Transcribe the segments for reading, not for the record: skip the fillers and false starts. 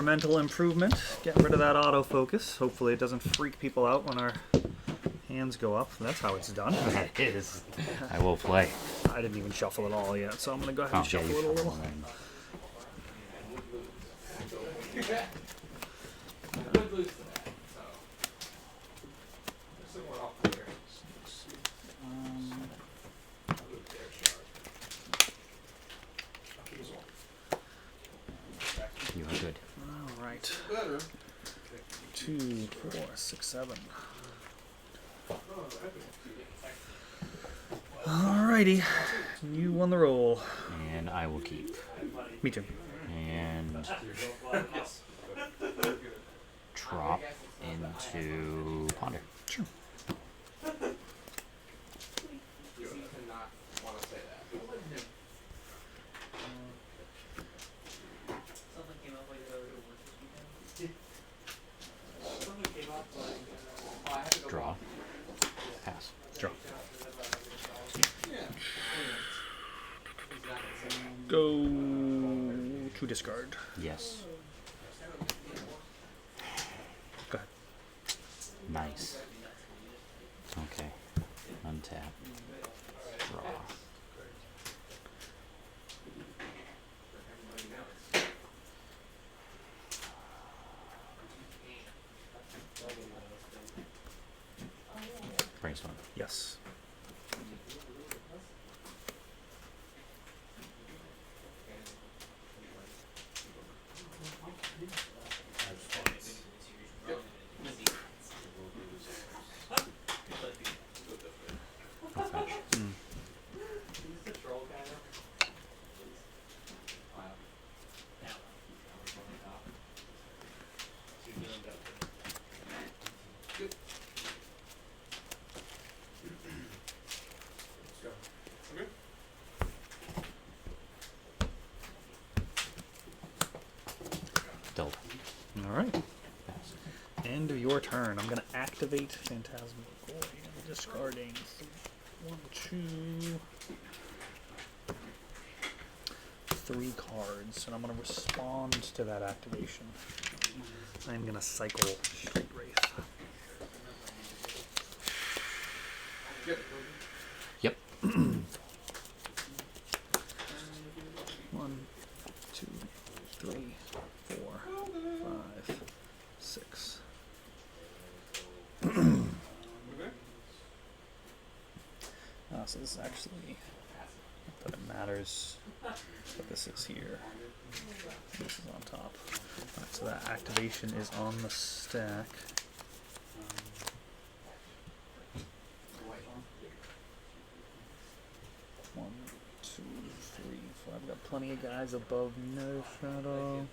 incremental improvement. Get rid of that autofocus. Hopefully it doesn't freak people out when our hands go up. That's how it's done. That is. I will play. I didn't even shuffle at all yet, so I'm going to go ahead and shuffle it a little. You are good. All right. 2, 4, 6, 7. Alrighty. You won the roll. And I will keep. Me too. And drop into ponder. Sure. Draw. Pass. Draw. Go to discard. Yes. Go ahead. Nice. Okay. Untap. Draw. Brainstorm. Yes. Delta. All right. End of your turn. I'm going to activate Phantasmagoria. Discarding 1, 2, 3 cards, and I'm going to respond to that activation. I'm going to cycle Street Wraith. Yep. 1, 2, 3, 4, 5, 6. So this is actually, not that it matters, but this is here. This is on top. Alright, so that activation is on the stack. One, 2, 3, 4. I've got plenty of guys above no shadow.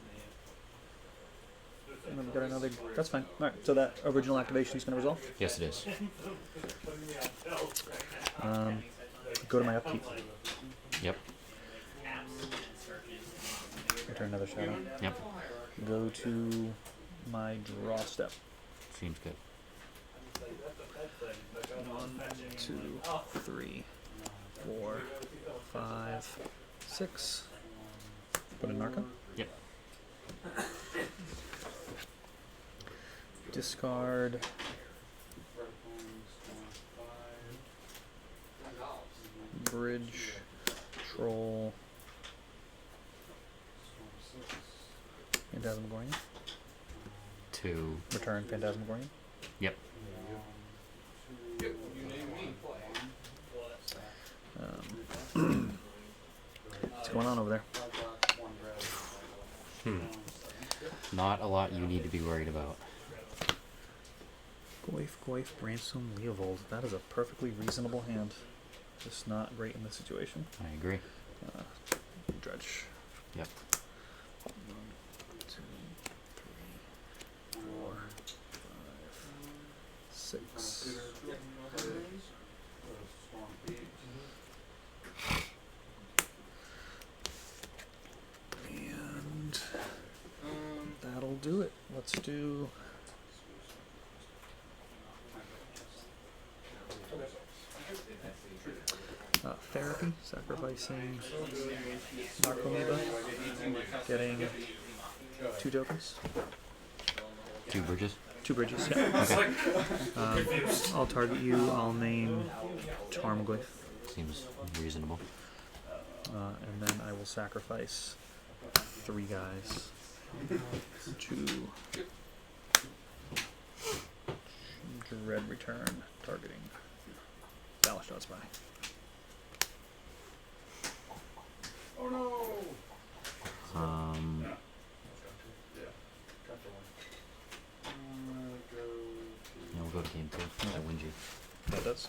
And I've got another. That's fine. Alright, so that original activation is going to resolve? Yes, it is. Go to my upkeep. Yep. Return another shadow. Yep. Go to my draw step. Seems good. 1, 2, 3, 4, 5, 6. Put a Narco. Yep. Discard. Bridge. Troll. Phantasmagorian. 2. Return Phantasmagorian. Yep. What's going on over there? Not a lot you need to be worried about. Goyf, Brainstorm, Leovold. That is a perfectly reasonable hand. Just not great in this situation. I agree. Dredge. Yep. 1, 2, 3, 4, 5, 6. And that'll do it. Let's do. Therapy, sacrificing Narcomoeba, getting 2 tokens. 2 bridges. 2 bridges, yeah. Okay. I'll target you. I'll name Tarmogoyf. Seems reasonable. And then I will sacrifice 3 guys to Dread Return, targeting Balashot Spy. Oh no! Yeah, we'll go to game 2. That wins you. That does.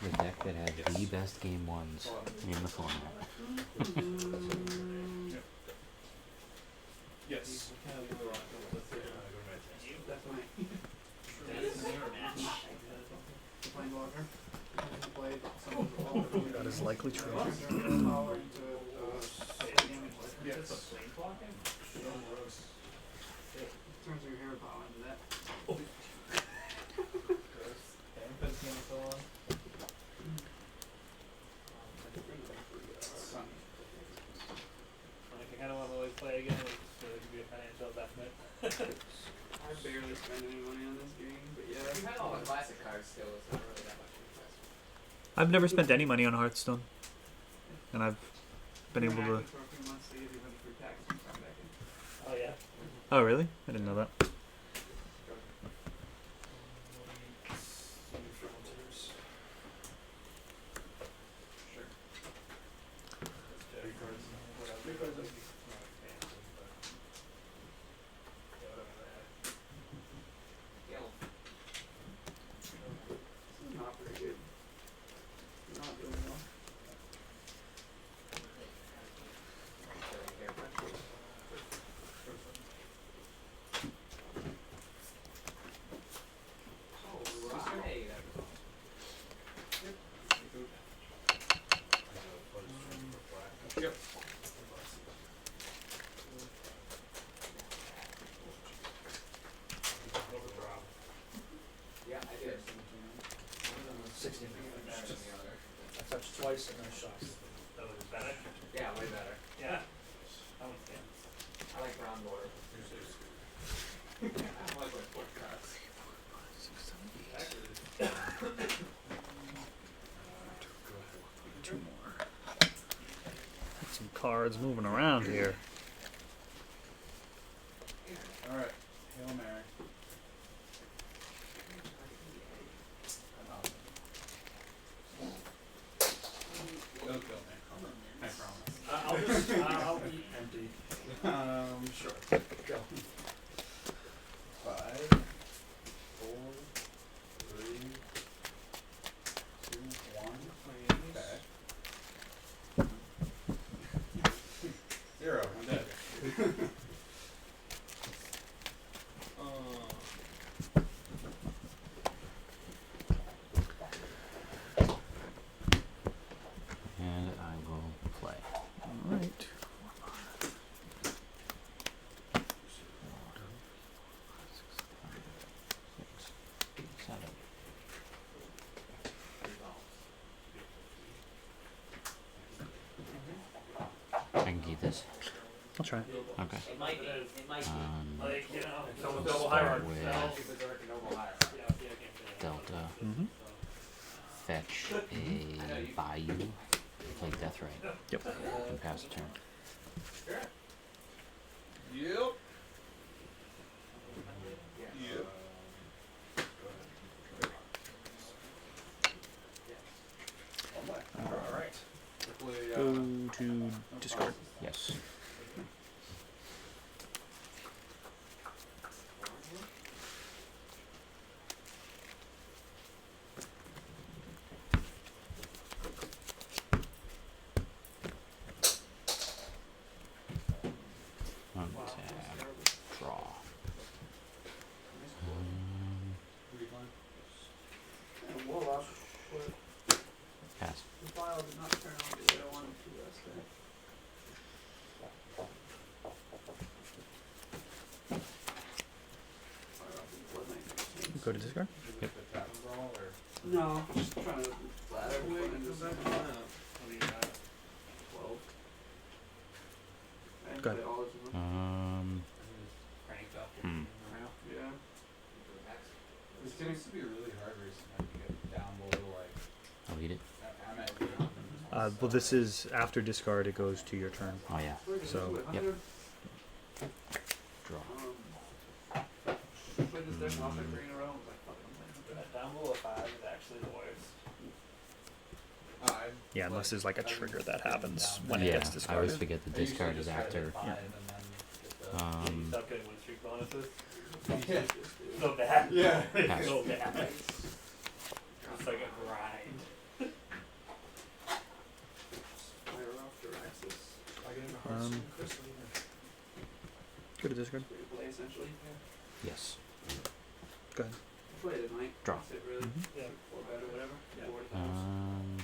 The deck that had the best game 1s in the format. Yes. That is likely true. Yes. Turns your hair power into that. I kind of want to like play again, so it could be a financial investment. I barely spend any money on this game, but yeah. You had all the classic cards still, it's not really that much of an investment. I've never spent any money on Hearthstone, and I've been able to. For a few months, they give you a free package and come back in. Oh yeah. Oh, really? I didn't know that. This is not very good. Not doing well. Alright. Yep. Yeah, I did. 60 Better than the other. I touched twice and I shot. That was better. Yeah, way better. Yeah. That one's good. I like brown border. I don't like my foot cuts. Two more. Got some cards moving around here. Alright. Hail Mary. Don't kill me. I promise. I'll just, I'll be empty. Sure. Go. 5, 4, 3, 2, 1. Okay. 0. I'm dead. And I will play. Alright. I can keep this. I'll try. Okay. It might be. It might be. Like, you know, it's almost Let's double start hierarchy. with Keep the direct noble higher. Yeah, I can't say that. Delta. Mm-hmm. Fetch a Bayou. Play Death Ray. Yep. And pass the turn. Yep. Yep. Alright. Go to discard. Yes. Untap. No, just trying to flat everyone and just 12. I Go ahead. play all of them. Cranked up. Hmm. Yeah. This seems to be really hard recently to get down below, like, I'll eat it. I'm at Well, this is after discard. It goes to your turn. Oh yeah. So, yep. Draw. Played this deck off like 3 in a row. I was like, fuck it, I'm playing That down below 5 is actually the worst. yeah, unless there's like a trigger that happens when it Yeah, gets I always discarded. forget the discard is after. You stop getting win streak bonuses. Yeah. So bad. Yeah. Pass. So bad. It's like a grind. Fire off Juraxis. Go to discard. Free to play essentially. Yes. Go ahead. Play it at night. Draw. That's it really. Mhm. Yeah. 4 bet or whatever. Yeah. 4 times.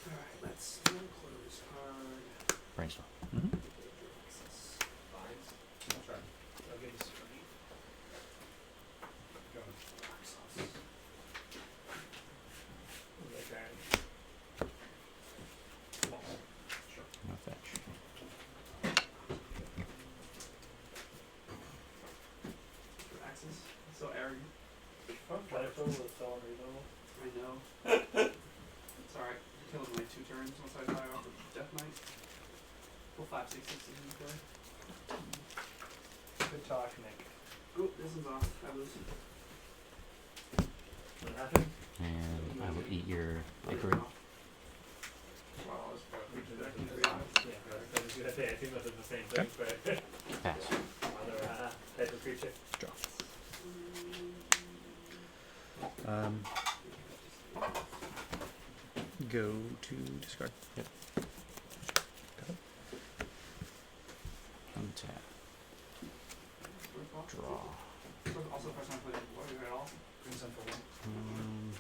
Alright, let's close card. Brainstorm. Mhm. Juraxis. I'll give this to me. Okay. No fetch. Juraxis. So arrogant. Playful is so unreasonable. I know. It's alright. Kill him in like 2 turns once I fire off with Death Knight. Pull 5, 6, 6 in play. Good talk, Nick. Oh, this one's off. I lose. What happened? And I will eat your Icarus. Wow, I was probably Yeah, I was gonna say, I think that's the same thing, but Pass. other type of creature. Draw. Go to discard. Yep. Untap. Draw. Also, first time playing Warrior at all. Green Sun for 1.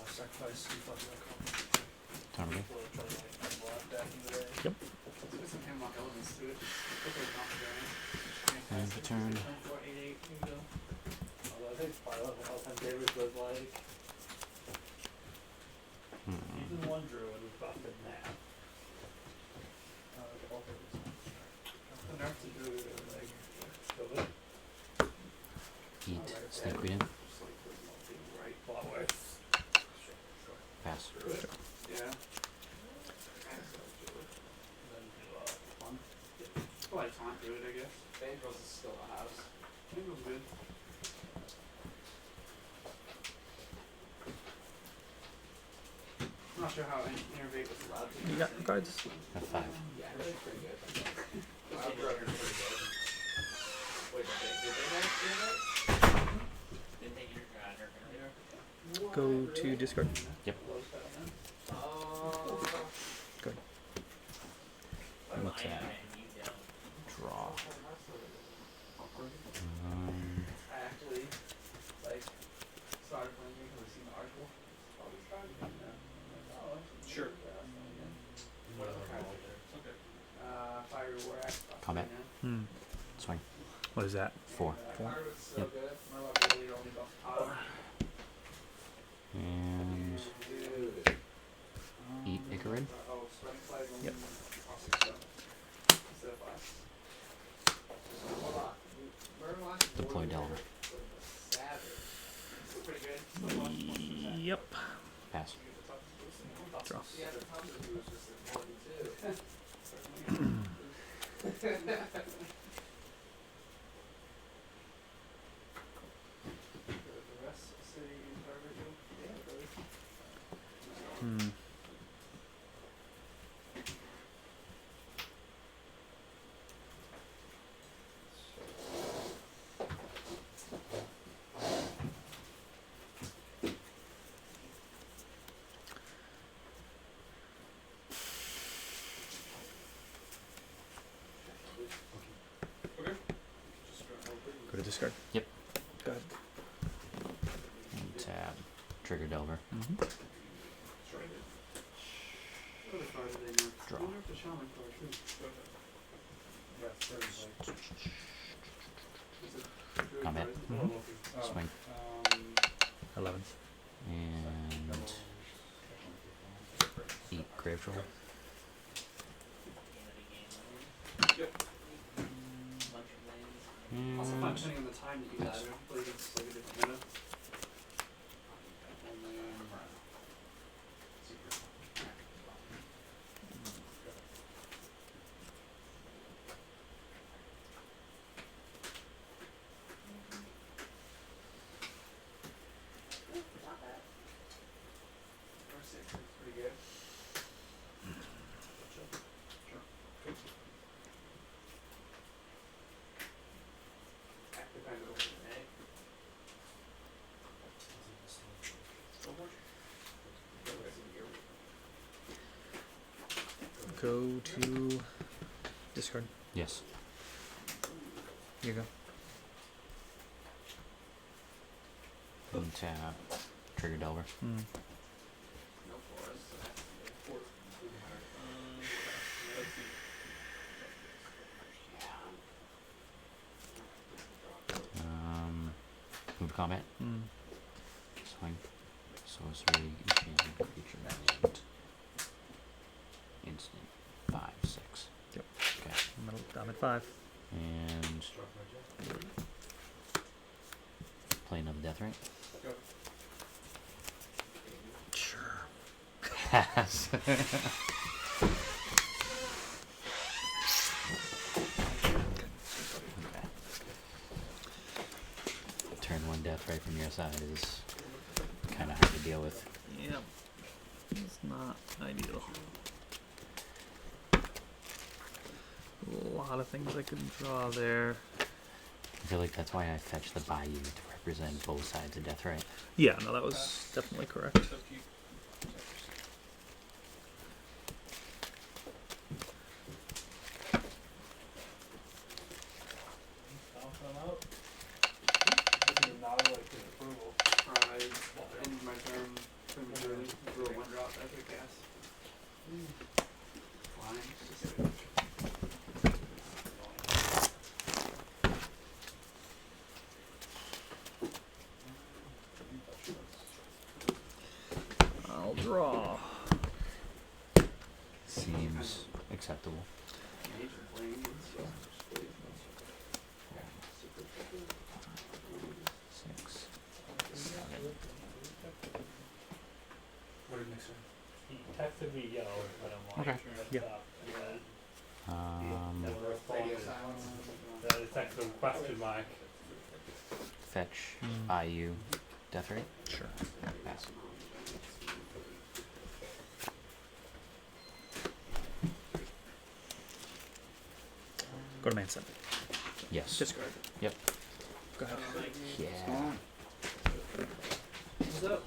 Sacrifice, reflex that card. Time to go. We'll try to like unblock that in the day. Yep. Let's put some Hemlock elements to it. Okay, End the turn. 4, 8, 8, you go. Although I think part of all-time favorites was like, even one druid was busted now. All favorites. The nerf to do it, like, Killed it. Eat. Snake Queen. just like put them all being right. A lot worse. Pass. Yeah. And then do one. Well, I taunt through it, I guess. Bangrels is still a house. I think it was good. I'm not sure how Innervate was allowed to. You got cards? Have 5. Yeah, it's pretty good. Wild Brother's pretty good. Wait, did they have innovate? Didn't they earlier? Go to discard. Yep. Oh. Good. Untap. Draw. I actually, like, started playing it because I seen the article. All these cards. Sure. What other cards are there? Okay. Fiery War Axe. Combat. Swing. What is that? 4. Card was so Yep. good. Murloc really only buff Auto. And Dude. eat Icarus. Oh, Strength Flag only Yep. costs 6 instead of 5. Hold on. Murloc Deploy Warrior Delver. was a savage. It's pretty good. Yep. Pass. Draw. Yeah, the toughest was just in 1 and 2. The rest city target you? Yeah, it does. Go to discard. Yep. Go ahead. Untap. Trigger Delver. What other card did they nerf? Draw. They nerfed the Shaman card too. Combat. Swing. 11. And eat grave troll. Also And fun depending on the time that you Yes. dive. I believe it's like a different meta. Or 6, it's pretty good. Active kind of open, eh? Go to discard. yes. Here you go. Untap. Trigger Delver. Hmm. No forest, so that's good. Let's see. Move to combat. Hmm. Swing. Sorcery. Enchanted creature. And instant. 5, 6. Yep. Okay. I'm at 5. And play another death ring. Sure. Pass. Okay. Turn 1 death right from your side is kind of hard to deal with. Yep. It's not ideal. A lot of things I could draw there. I feel like that's why I fetched the Bayou to represent both sides of death right. Yeah, no, that was definitely correct. So keep. Bounce them out. This is not like his approval. I ended my turn prematurely. Drew a 1-drop epic cast. Flying. Just I'll draw. Seems acceptable. major planes. 6, 7. What did Nick say? He texted me yellow, but I'm like, Okay. Yeah. Never responded. Radio silence. The text was question mark. Fetch. Hmm. Bayou. Death right. Sure. Pass. Go to main set. Yes. Discard. Yep. Go ahead. Yeah. What's up?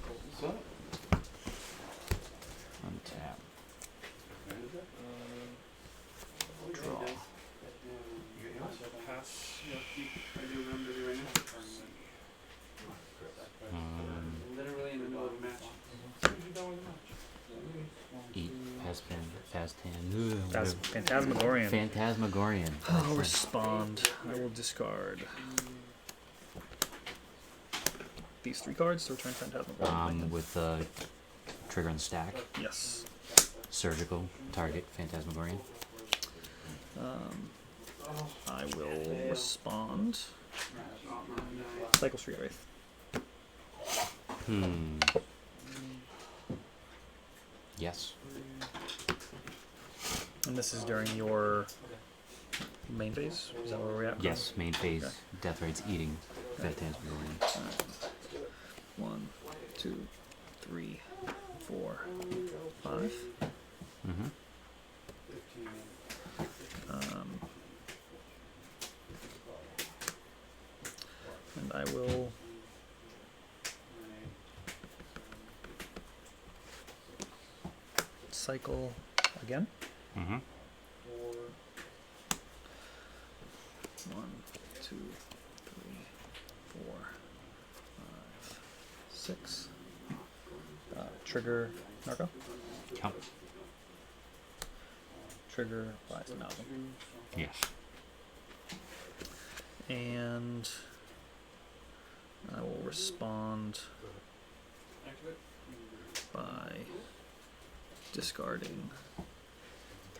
Untap. Draw. Pass. I do remember you right now. Literally in the middle of a match. Eat. Pastan. That's Phantasmagorian. Phantasmagorian. I'll respond. I will discard these 3 cards to return Phantasmagorian. With the trigger and stack. Yes. Surgical. Target. Phantasmagorian. I will respond. Cycle Street Wraith. Yes. And this is during your main phase? Is that where we're at? Yes. Main phase. Okay. Death rate's eating. Phantasmagorian. 1, 2, 3, 4, 5. Mm-hmm. And I will cycle again. Mm-hmm. 1, 2, 3, 4, 5, 6. Trigger Narco. Yep. Trigger Rise of Malcolm. Yes. And I will respond Activate. by discarding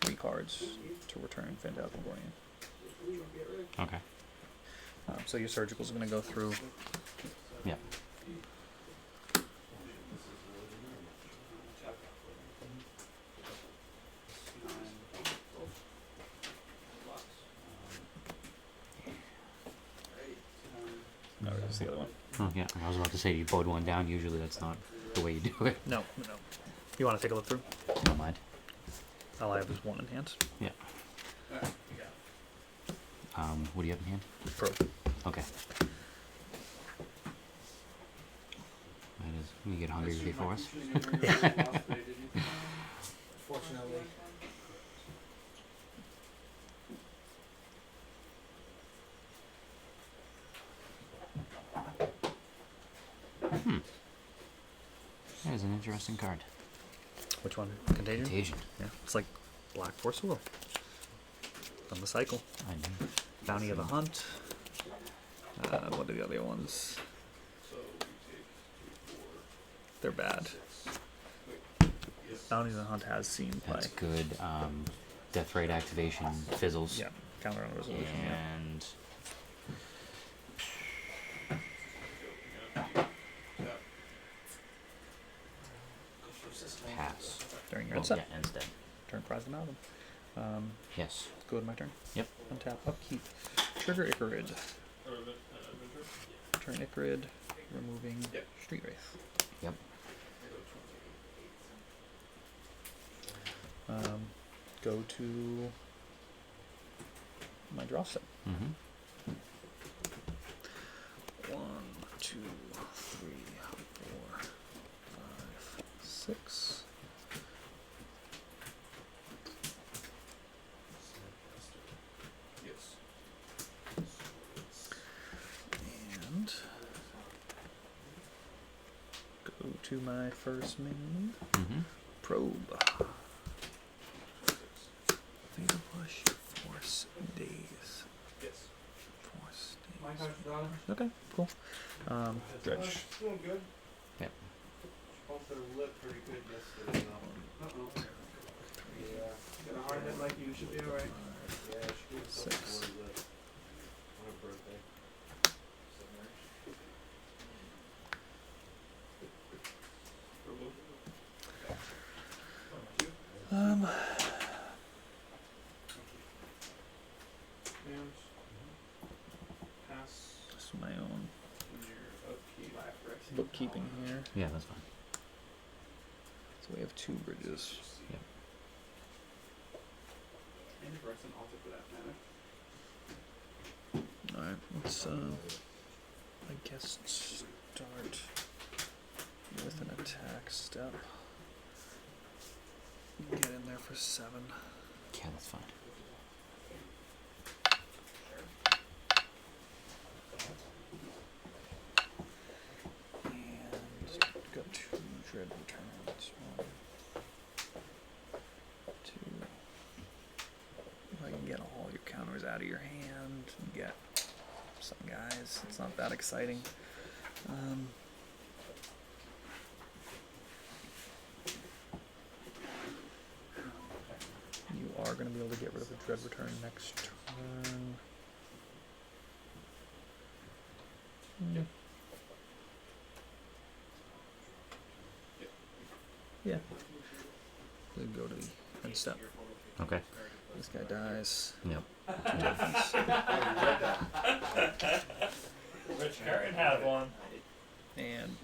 3 cards to return Phantasmagorian. Okay. So your surgical's going to go through. Yep. No, that's the other one. Oh, yeah. I was about to say you bowed one down. Usually that's not the way you do it. No. You want to take a look through? Don't mind. All I have is 1 in hand. Yeah. What do you have in hand? Pro. Okay. That is. You get hungry before us. Fortunately. That is an interesting card. Which one? Contagion? Contagion. Yeah. It's like Black Force Will. From the cycle. I know. Bounty of the Hunt. What are the other ones? So we take 2, 4, They're bad. 6. Bounty of the Hunt has seen play. That's good. Death rate activation fizzles. Yeah. Counter on resolution. And pass. During your Oh, end step. yeah, instead. Turn Prize Amalgam. Yes. Go to my turn. Yep. Untap, upkeep. Trigger Icarid. Turn Icarid, removing Yep. Street Wraith. Yep. Go to my draw step. Mm-hmm. 1, 2, 3, 4, 5, 6. Yes. And go to my first main. Mm-hmm. Probe. Fatal Push. Force Days. Yes. Force My Days. card's done. Okay, cool. Dredge. Doing good. Yep. Both are lit pretty good yesterday. Uh-oh. Yeah. Got a hard hit like you, should be alright. Yeah, she did something 6. for the on her birthday. And pass This is my own in your upkeep. bookkeeping here. Yeah, that's fine. So we have 2 bridges. Yep. And Bryson also for that matter. Alright, let's I guess start with an attack step. Get in there for 7. Yeah, that's fine. And got 2 dread returns. 1, 2. If I can get all your counters out of your hand and get some guys, it's not that exciting. You are going to be able to get rid of a dread return next turn. Yep. Yeah. Then go to the end step. Okay. This guy dies. Yep. Rich Karen had one. And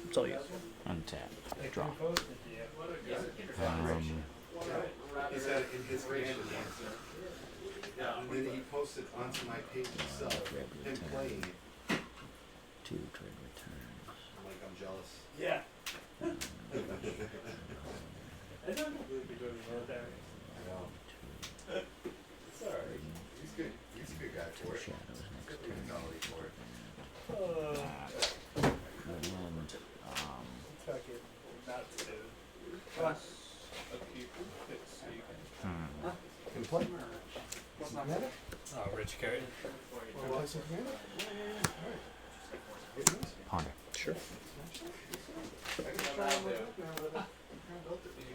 it's all you. Untap. Draw. He's got it in his hand. And then he posted onto my page himself, him playing it. 2 trade returns. I'm like, I'm jealous. Yeah. I don't believe you're doing well there. I know. It's alright. He's good. He's a good guy for it. Shadows next Good mentality for it. And Fucking nuts, dude. Plus upkeep hits so you can Can play. plus not Commander? Oh, Rich Carey. Wanna play some Commander? Alright. Ponder. Sure. Did you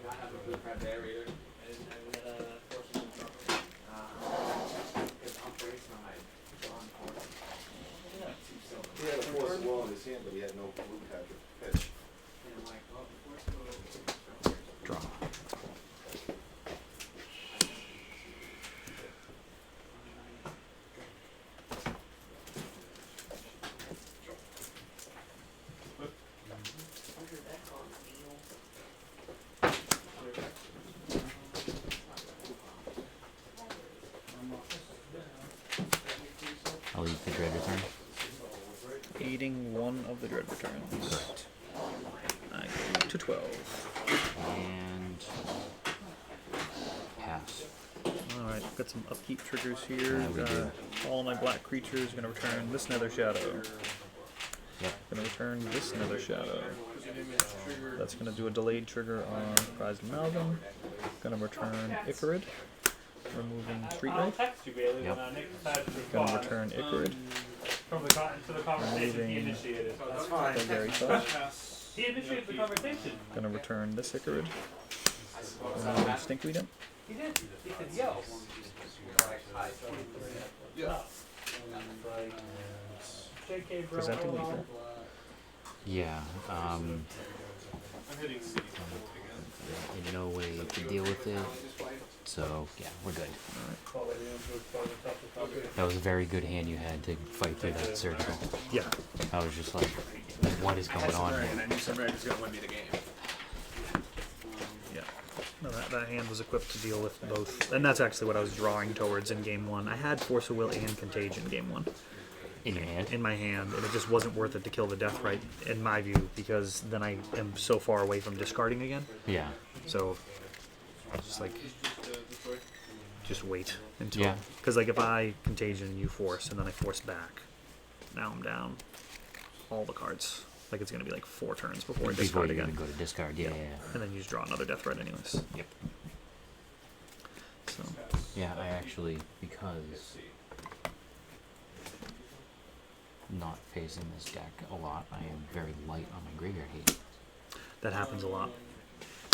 not have a blue crab there either? I didn't have that, forces and stuff. Because I'm bracing on my John Ford. Two silver. He had a force of will in his hand, but he had no blue card to pitch. And I'm like, well, the force will. Draw. I'll eat the dread return. Aiding one of the dread returns. Correct. I go to 12. And pass. Alright, got some upkeep triggers here. Yeah, we do. All my black creatures gonna return this nether shadow. Yep. Gonna return this nether shadow. That's gonna do a delayed trigger on Prized Amalgam. Gonna return Icarid. Removing Treat I'll Ray. text you, Bailey, Yep. when Nick decides to Gonna respond return Icarid. from to the conversation he Removing- initiated. That's fine. Gary Touch. He initiated the conversation. Gonna return this Icarid. I suppose Removing Stinkweed Imp. He did. He said, yo. Yeah. JK, bro. Presenting hold on. Leaper. Yeah. I'm hitting C again. In no way to deal with it. So yeah, we're good. That was a very good hand you had to fight through that surgical. Yeah. I was just like, what is going on And here? I knew somebody was gonna win me the game. Yeah. No, that hand was equipped to deal with both. And that's actually what I was drawing towards in game one. I had Force of Will and Contagion game one In your hand? in my hand, and it just wasn't worth it to kill the Deathrite, in my view, because then I am so far away from discarding again. Yeah. So, just like, just wait until. Yeah. Because, like, if I Contagion, you Force, and then I Force back, now I'm down all the cards. Like, it's going to be like 4 turns before I Before discard you again. even go to discard, yeah. And then you just draw another Deathrite anyways. Yep. So, Yeah, I actually, because not facing this deck a lot, I am very light on my graveyard hate. that happens a lot.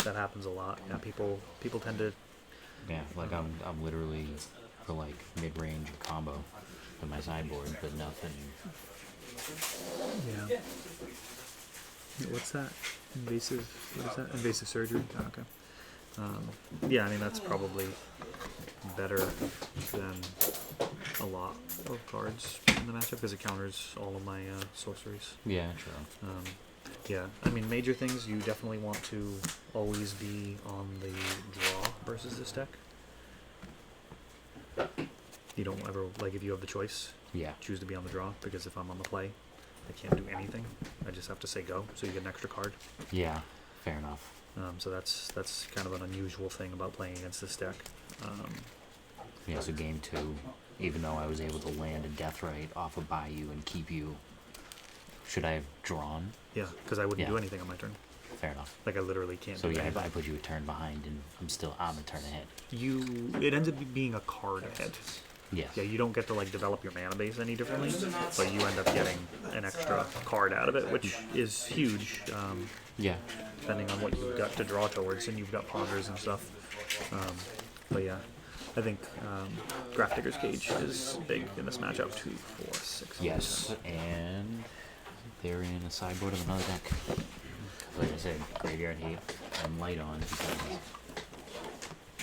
That happens a lot. Yeah, people tend to. Yeah, like I'm literally for like mid-range and combo in my sideboard, but nothing. Yeah. What's that? Invasive. What is that? Invasive surgery. Oh, okay. Yeah, I mean that's probably better than a lot of cards in the matchup because it counters all of my sorceries. Yeah, true. Yeah, I mean major things you definitely want to always be on the draw versus this deck. You don't ever, like, if you have the choice, Yeah. choose to be on the draw, because if I'm on the play, I can't do anything. I just have to say go, so you get an extra card. Yeah, fair enough. So that's kind of an unusual thing about playing against this deck. Yeah, so game 2, even though I was able to land a Deathrite off of Bayou and keep you, should I have drawn? Yeah, because I wouldn't Yeah. do anything on my turn. Fair enough. Like, I literally can't So do yeah, anything. I put you a turn behind and I'm a turn ahead. It ends up being a card ahead. Yes. Yeah, you don't get to, like, develop your mana base any differently, but you end up getting an extra card out of it, which is huge, Yeah. depending on what you've got to draw towards, and you've got ponders and stuff. But yeah, I think Grafdigger's Cage is big in this matchup. 2, 4, 6. Yes, and they're in a sideboard of another deck. Like I said, graveyard hate I'm light on because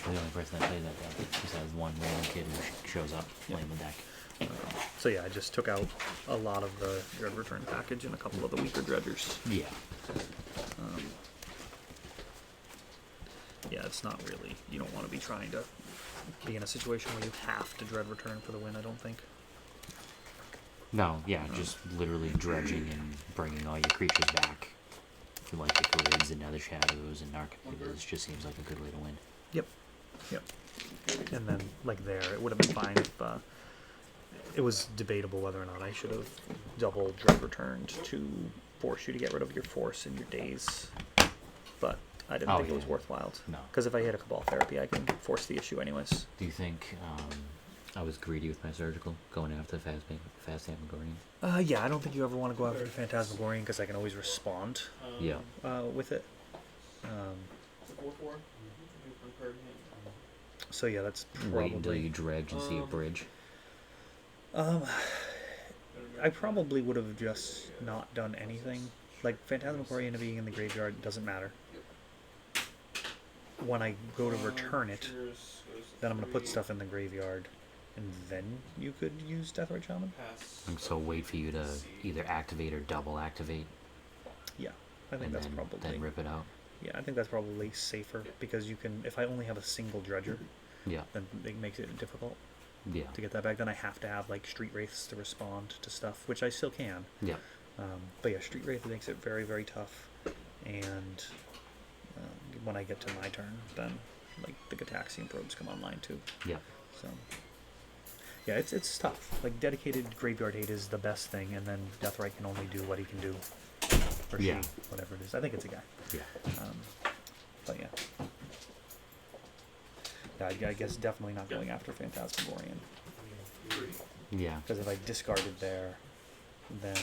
I'm the only person that plays that deck besides one random kid who shows up playing the deck. So yeah, I just took out a lot of the Dread Return package and a couple of the weaker dredgers. Yeah. Yeah, it's not really, you don't want to be trying to be in a situation where you have to Dread Return for the win, I don't think. No, yeah, just literally dredging and bringing all your creatures back. Like the Kalids and Nether Shadows and Narcomoids just seems like a good way to win. Yep. And then, like there, it would have been fine if it was debatable whether or not I should have double Dread Returned to force you to get rid of your force and your days. But I didn't Oh, think it was yeah. worthwhile. No. Because if I hit a Cabal Therapy, I can force the issue anyways. Do you think I was greedy with my surgical, going after the fast Hamagorian. Yeah, I don't think you ever want to go after the Phantasmagorian because I can always respond Yeah. with it. It's a 4/4. From per hand. So yeah, that's Wait until you probably. dredge and see a bridge. I probably would have just not done anything. Like Phantasmagorian being in the graveyard doesn't matter. When I go to return it, then I'm gonna put stuff in the graveyard, and then you could use Deathrite Shaman. And so wait for you to either activate or double activate, Yeah, I think and that's then probably. rip it out. Yeah, I think that's probably safer because you can. If I only have a single dredger, Yeah. then it makes it difficult Yeah. to get that back. Then I have to have like Street Wraiths to respond to stuff, which I still can. Yeah. But yeah, Street Wraith makes it very, very tough. And when I get to my turn, then like the Gataxian probes come online too. Yeah. So yeah, it's tough. Like dedicated graveyard hate is the best thing, and then Deathrite can only do what he can do, or Yeah. she, whatever it is. I think it's a guy. Yeah. But yeah. Yeah, I guess definitely not going after Phantasmagorian. Yeah. Because if I discarded there, then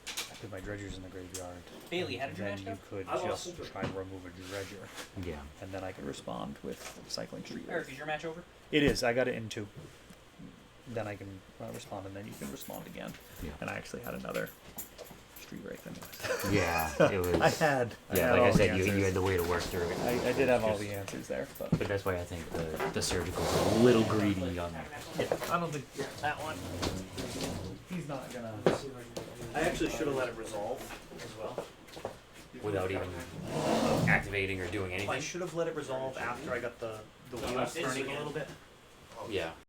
I put my dredgers in the graveyard. Bailey, how did your then match you go? could I lost. just try and remove a dredger, Yeah. and then I could respond with Cycling Street Eric, Wraith. is your match over? It is. I got it in 2. Then I can respond, and then you can respond again. Yeah. And I actually had another Street Wraith anyways. Yeah. It was. I had. Yeah. had Like all I the said, you answers. had the way to work through it. I did have all Just- the answers there, but But that's why I think the surgical's a little greedy on that. yeah, I don't think that one. He's not gonna. I actually should have let it resolve as well. Without even activating or doing I anything. should have let it resolve after I got the wheels turning a little bit. Yeah.